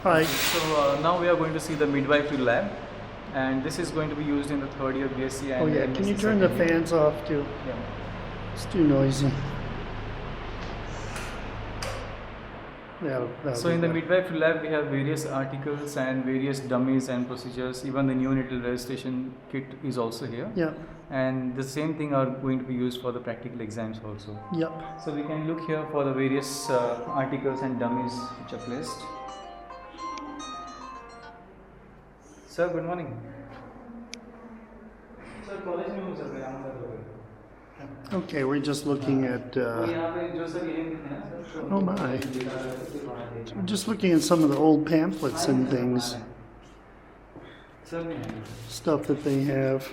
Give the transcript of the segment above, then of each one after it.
Hi. So now we are going to see the midwifery lab, and this is going to be used in the third year BSc and Oh yeah, MSc can you turn the second year. fans off too? Yeah. It's too noisy. Yeah. So in the midwifery lab, we have various articles and various dummies and procedures. Even the neonatal registration kit is also here. Yeah. And the same thing are going to be used for the practical exams also. Yep. So we can look here for the various articles and dummies which are placed. Sir, good morning. Sir, college में हो सकता है यहाँ पर लोग. Okay, we're just looking at. तो यहाँ पे जो सर ये लिखे हैं sir. Oh my. We're just looking at some of the old pamphlets and things, sir भी हैं. stuff that they have.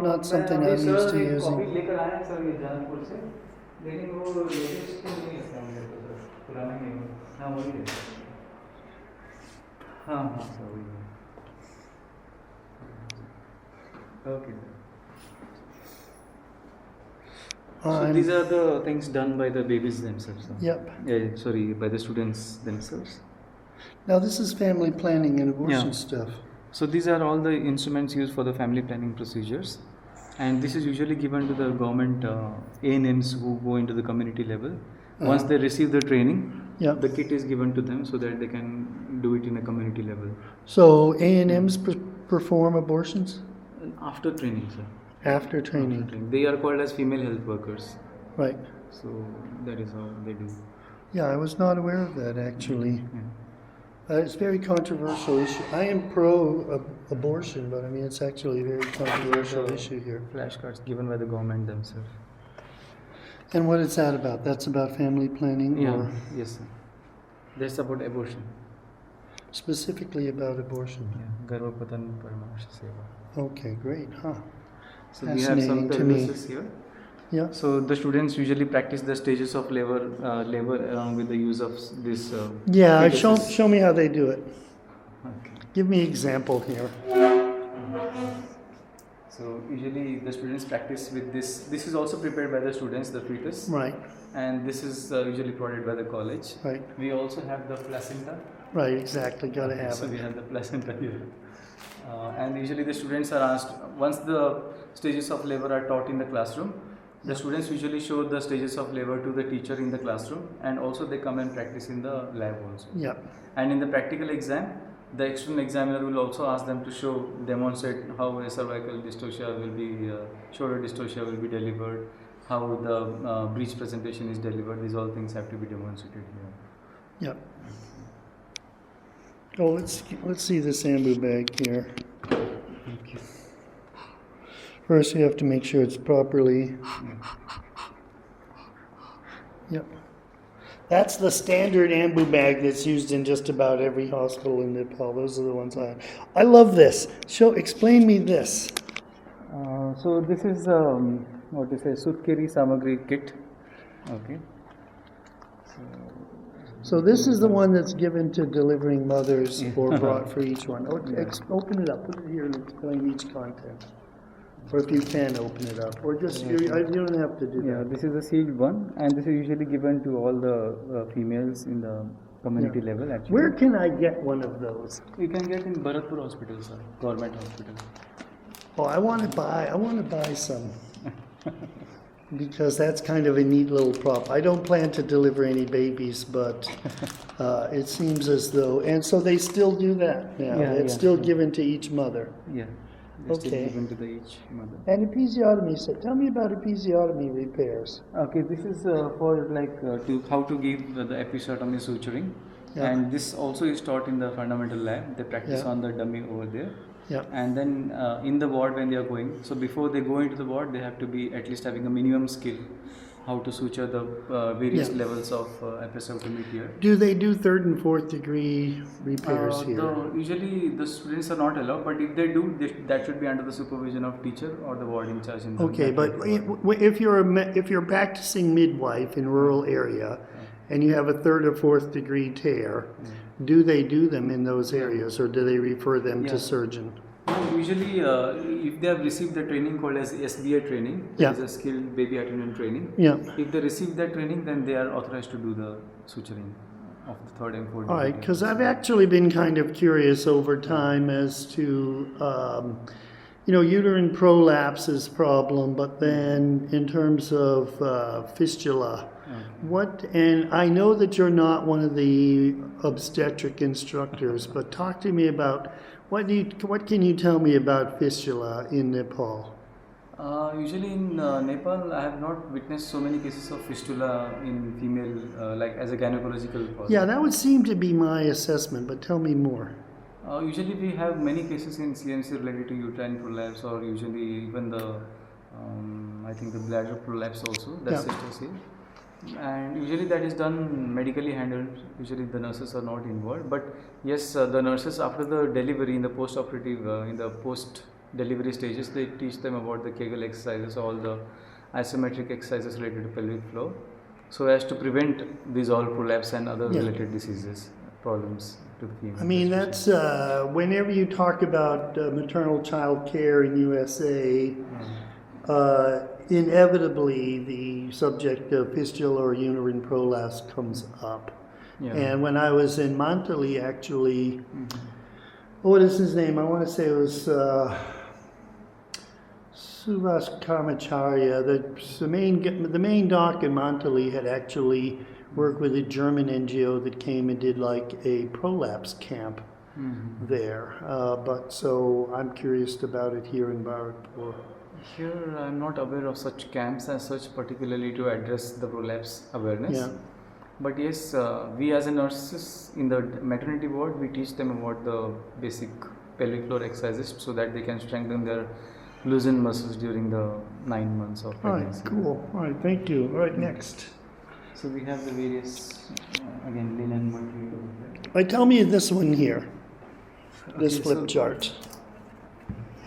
Not something मैं I'm अभी used to सर एक using. कॉपी लेकर आया सर ये जानपुर से, लेकिन वो लेटेस्ट नहीं लगता मुझे तो सर, पुराना नहीं है. हाँ वही है. हाँ हाँ सर वही है. Okay. So these are the things done by the babies themselves. Sir. Yep. Sorry, by the students themselves. Now this is family planning and abortion Yeah. stuff. So these are all the instruments used for the family planning procedures, and this is usually given to the government A&Ms who go into the community level. Once they receive the training, Yeah. the kit is given to them so that they can do it in a community level. So A&Ms perform abortions After training, sir. after training. After training. They are called as female health workers. Right. So that is how they do. Yeah, I was not aware of that actually. Yeah. It's a very controversial issue. I am pro abortion, but I mean it's actually a very controversial issue here. Flashcards given by the government themselves. And what is that about? That's about family planning, Yeah. or Yes, sir. That's about abortion. specifically about abortion? Yeah. Garvapatan Paramarsha Seva. Okay, great, huh? So we have some Fascinating to me. services here. Yeah. So the students usually practice the stages of labor along with the use of this. Yeah, fetuses. show me how they do it. Okay. Give me example here. So usually the students practice with this. This is also prepared by the students, the fetus. Right, And this is usually provided by the college. right, We also have the placenta. right, exactly, gotta have So we it. have the placenta here. And usually the students are asked, once the stages of labor are taught in the classroom, the students usually show the stages of labor to the teacher in the classroom, and also they come and practice in the lab also. Yeah, And in the practical exam, the external examiner will also ask them to demonstrate how a cervical dystocia will be, shoulder dystocia will be delivered, how the breech presentation is delivered. These all things have to be demonstrated here. yeah. Oh, let's see the Sambu bag here. Thank you. First, you have to make sure it's properly. Yep. That's the standard ambu bag that's used in just about every hospital in Nepal. Those are the ones I love this. Explain me this. So this is what is a Sutkeri Samagri kit. Okay. So this is the one that's given to delivering mothers or brought for each one. Open it up. Put it here and explain each content. Or if you can open it up, or just you don't have to do Yeah, that. this is the sealed one, and this is usually given to all the females in the community level. Actually, Where can I get one of those? you can get in Bharatpur Hospital, sir, government hospital. Oh, I want to buy some. Because that's kind of a neat little prop. I don't plan to deliver any babies, but it seems as though, and so they still do that now. Yeah, It's yeah, still yeah. given to each mother. Yeah, they're still Okay. given to the each mother. And episiotomy, so tell me about episiotomy repairs. Okay, this is for like to how to give the episiotomy suturing, Yeah. and this also is taught in the fundamental lab. They practice Yeah. on the dummy over there. Yeah. And then in the ward when they are going, so before they go into the ward, they have to be at least having a minimum skill how to suture the various Yeah. levels of episiotomy here. Do they do third and fourth degree repairs here? Usually the students are not allowed, but if they do, that should be under the supervision of teacher or the ward in charge. In the Okay, but if you're practicing midwife in rural area, and you have a third or fourth degree tear, do they do them in those areas, or do they refer them to Yeah. surgeon? Usually, if they have received the training called as SBA training, Yeah. that is a skilled baby attendant training. Yeah. If they receive that training, then they are authorized to do the suturing. of the third and fourth All right, delivery. because I've actually been kind of curious over time as to, uterine prolapse is a problem, but then in terms of fistula, and I know that you're not one of the obstetric instructors, but talk to me about what can you tell me about fistula in Nepal? Usually in Nepal, I have not witnessed so many cases of fistula in female, like as a gynecological cause. Yeah, that would seem to be my assessment, but tell me more. Usually we have many cases in CNC related to uterine prolapse, or usually even the, I think the bladder prolapse also, that's Yeah. it to say. And usually that is done medically handled, usually the nurses are not involved. But yes, the nurses after the delivery, in the post-operative, in the post-delivery stages, they teach them about the Kegel exercises, all the isometric exercises related to pelvic floor, so as to prevent these all prolapse and other Yeah. related diseases, problems to the female. I mean, especially. that's whenever you talk about maternal child care in USA, inevitably the subject of fistula or uterine prolapse comes up. Yeah. And when I was in Mantali, actually, what is his name? I want to say it was Suvas Karmacharya. The main doc in Mantali had actually worked with a German NGO that came and did like a prolapse camp there. But so I'm curious about it here in Bharatpur. Here, I'm not aware of such camps as such, particularly to address the prolapse awareness. Yeah. But yes, we as a nurses in the maternity ward, we teach them about the basic pelvic floor exercises so that they can strengthen their loosened muscles during the 9 months of All right, pregnancy. cool. All right, thank you. All right, next. So we have the various, again, linen material. All right, tell me this one here, this Okay, flip so- chart.